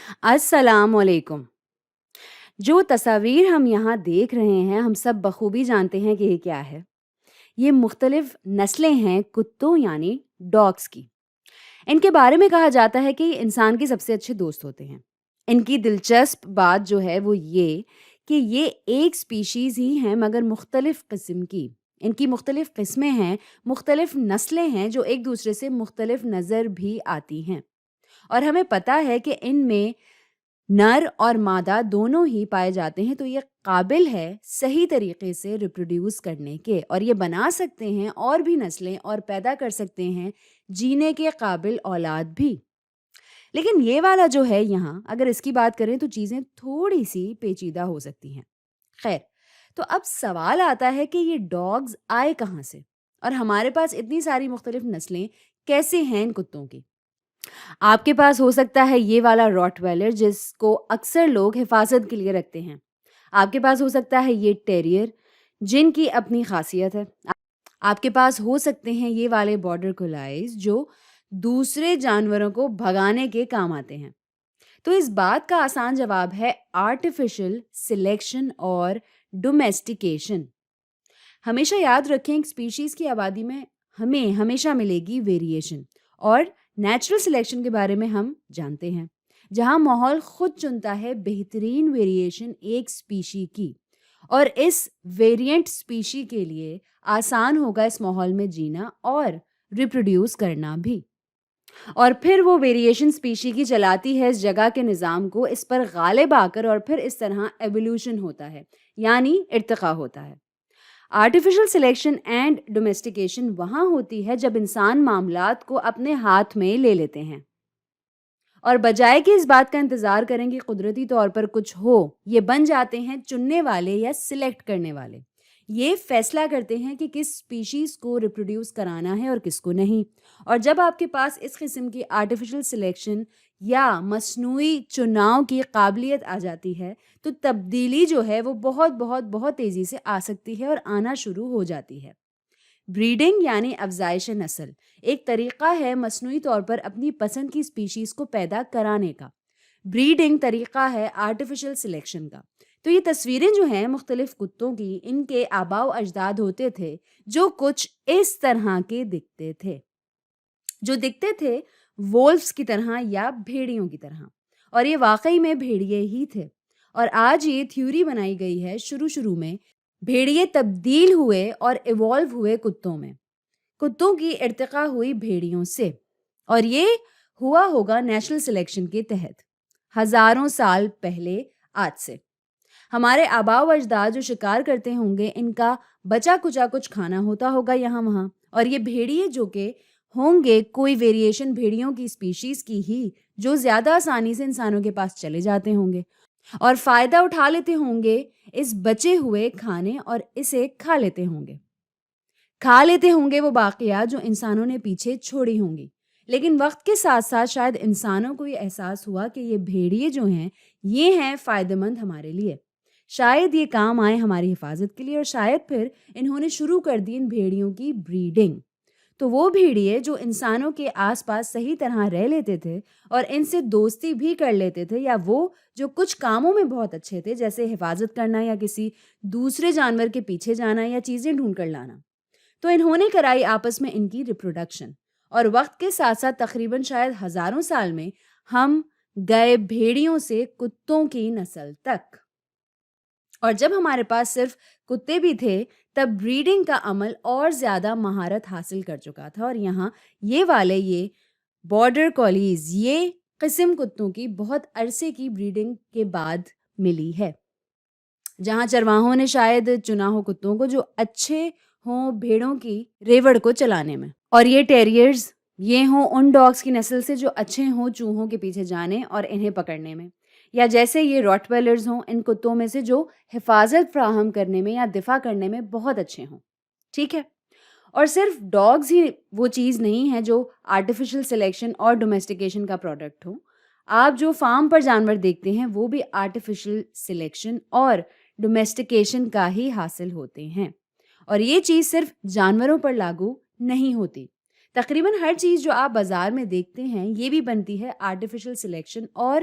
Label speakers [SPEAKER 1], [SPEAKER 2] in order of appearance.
[SPEAKER 1] السلام علیکم۔ جو تصاویر ہم یہاں دیکھ رہے ہیں ہم سب بخوبی جانتے ہیں کہ یہ کیا ہے۔ یہ مختلف نسلیں ہیں کتوں یعنی ڈاگس کی۔ ان کے بارے میں کہا جاتا ہے کہ یہ انسان کے سب سے اچھے دوست ہوتے ہیں۔ ان کی دلچسپ بات جو ہے وہ یہ کہ یہ ایک سپیشیز ہی ہیں مگر مختلف قسم کی۔ ان کی مختلف قسمیں ہیں، مختلف نسلیں ہیں جو ایک دوسرے سے مختلف نظر بھی آتی ہیں، اور ہمیں پتہ ہے کہ ان میں نر اور مادہ دونوں ہی پائے جاتے ہیں، تو یہ قابل ہے صحیح طریقے سے ریپروڈیوس کرنے کے، اور یہ بنا سکتے ہیں اور بھی نسلیں اور پیدا کر سکتے ہیں جینے کے قابل اولاد بھی۔ لیکن یہ والا جو ہے یہاں، اگر اس کی بات کریں تو چیزیں تھوڑی سی پیچیدہ ہو سکتی ہیں۔ خیر، تو اب سوال آتا ہے کہ یہ ڈاگز آئے کہاں سے، اور ہمارے پاس اتنی ساری مختلف نسلیں کیسے ہیں ان کتوں کی؟ آپ کے پاس ہو سکتا ہے یہ والا راٹ ویلر جس کو اکثر لوگ حفاظت کے لیے رکھتے ہیں۔ آپ کے پاس ہو سکتا ہے یہ ٹیریئر جن کی اپنی خاصیت ہے۔ آپ کے پاس ہو سکتے ہیں یہ والے بارڈر کولائز جو دوسرے جانوروں کو بھگانے کے کام آتے ہیں۔ تو اس بات کا آسان جواب ہے آرٹیفیشل سلیکشن اور ڈومیسٹیکیشن۔ ہمیشہ یاد رکھیں ایک اسپیشیز کی آبادی میں ہمیں ہمیشہ ملے گی ویریشن، اور نیچرل سلیکشن کے بارے میں ہم جانتے ہیں جہاں ماحول خود چنتا ہے بہترین ویریشن ایک اسپیشی کی، اور اس ویریئنٹ اسپیشی کے لیے آسان ہوگا اس ماحول میں جینا اور ریپروڈیوس کرنا بھی، اور پھر وہ ویریشن اسپیشی کی چلاتی ہے اس جگہ کے نظام کو، اس پر غالب آ کر، اور پھر اس طرح ایولیوشن ہوتا ہے یعنی ارتقاء ہوتا ہے۔ آرٹیفیشل سلیکشن اینڈ ڈومیسٹیکیشن وہاں ہوتی ہے جب انسان معاملات کو اپنے ہاتھ میں لے لیتے ہیں، اور بجائے کہ اس بات کا انتظار کریں کہ قدرتی طور پر کچھ ہو، یہ بن جاتے ہیں چننے والے یا سلیکٹ کرنے والے۔ یہ فیصلہ کرتے ہیں کہ کس سپیشیز کو ریپروڈیوس کرانا ہے اور کس کو نہیں، اور جب آپ کے پاس اس قسم کی آرٹیفیشل سلیکشن یا مصنوعی چناؤ کی قابلیت آ جاتی ہے تو تبدیلی جو ہے وہ بہت بہت بہت تیزی سے آ سکتی ہے اور آنا شروع ہو جاتی ہے۔ بریڈنگ یعنی افزائش نسل ایک طریقہ ہے مصنوعی طور پر اپنی پسند کی سپیشیز کو پیدا کرانے کا۔ بریڈنگ طریقہ ہے آرٹیفیشل سلیکشن کا۔ تو یہ تصویریں جو ہیں مختلف کتوں کی، ان کے آباء و اجداد ہوتے تھے جو کچھ اس طرح کے دکھتے تھے وولفز کی طرح یا بھیڑیوں کی طرح، اور یہ واقعی میں بھیڑیے ہی تھے۔ اور آج یہ تھیوری بنائی گئی ہے شروع میں بھیڑیے تبدیل ہوئے اور ایوالو ہوئے کتوں میں، کتوں کی ارتقاء ہوئی بھیڑیوں سے، اور یہ ہوا ہوگا نیچرل سلیکشن کے تحت ہزاروں سال پہلے آج سے۔ ہمارے آباء و اجداد جو شکار کرتے ہوں گے ان کا بچا کچا کچھ کھانا ہوتا ہوگا یہاں وہاں، اور یہ بھیڑیے جو کہ ہوں گے کوئی ویریشن بھیڑیوں کی سپیشیز کی ہی جو زیادہ آسانی سے انسانوں کے پاس چلے جاتے ہوں گے اور فائدہ اٹھا لیتے ہوں گے اس بچے ہوئے کھانے، اور اسے کھا لیتے ہوں گے وہ باقیات جو انسانوں نے پیچھے چھوڑی ہوں گی۔ لیکن وقت کے ساتھ ساتھ شاید انسانوں کو یہ احساس ہوا کہ یہ بھیڑیے جو ہیں یہ ہیں فائدہ مند ہمارے لیے، شاید یہ کام آئے ہماری حفاظت کے لیے، اور شاید پھر انہوں نے شروع کر دی ان بھیڑیوں کی بریڈنگ۔ تو وہ بھیڑیے جو انسانوں کے آس پاس صحیح طرح رہ لیتے تھے اور ان سے دوستی بھی کر لیتے تھے، یا وہ جو کچھ کاموں میں بہت اچھے تھے جیسے حفاظت کرنا یا کسی دوسرے جانور کے پیچھے جانا یا چیزیں ڈھونڈ کر لانا، تو انہوں نے کرائی آپس میں ان کی ریپروڈکشن، اور وقت کے ساتھ ساتھ تقریباً شاید ہزاروں سال میں ہم گئے بھیڑیوں سے کتوں کی نسل تک، اور جب ہمارے پاس صرف کتے بھی تھے تب بریڈنگ کا عمل اور زیادہ مہارت حاصل کر چکا تھا، اور یہاں یہ بارڈر کولیز یہ قسم کتوں کی بہت عرصے کی بریڈنگ کے بعد ملی ہے، جہاں چرواہوں نے شاید چنا ہو کتوں کو جو اچھے ہوں بھیڑوں کی ریوڑ کو چلانے میں، اور یہ ٹیریئرز یہ ہوں ان ڈاگس کی نسل سے جو اچھے ہوں چوہوں کے پیچھے جانے اور انہیں پکڑنے میں، یا جیسے یہ راٹ ویلرز ہوں ان کتوں میں سے جو حفاظت فراہم کرنے میں یا دفاع کرنے میں بہت اچھے ہوں۔ ٹھیک ہے، اور صرف ڈاگز ہی وہ چیز نہیں ہے جو آرٹیفیشل سلیکشن اور ڈومیسٹیکیشن کا پروڈکٹ ہو۔ آپ جو فارم پر جانور دیکھتے ہیں وہ بھی آرٹیفیشل سلیکشن اور ڈومیسٹیکیشن کا ہی حاصل ہوتے ہیں، اور یہ چیز صرف جانوروں پر لاگو نہیں ہوتی۔ تقریباً ہر چیز جو آپ بازار میں دیکھتے ہیں یہ بھی بنتی ہے آرٹیفیشل سلیکشن اور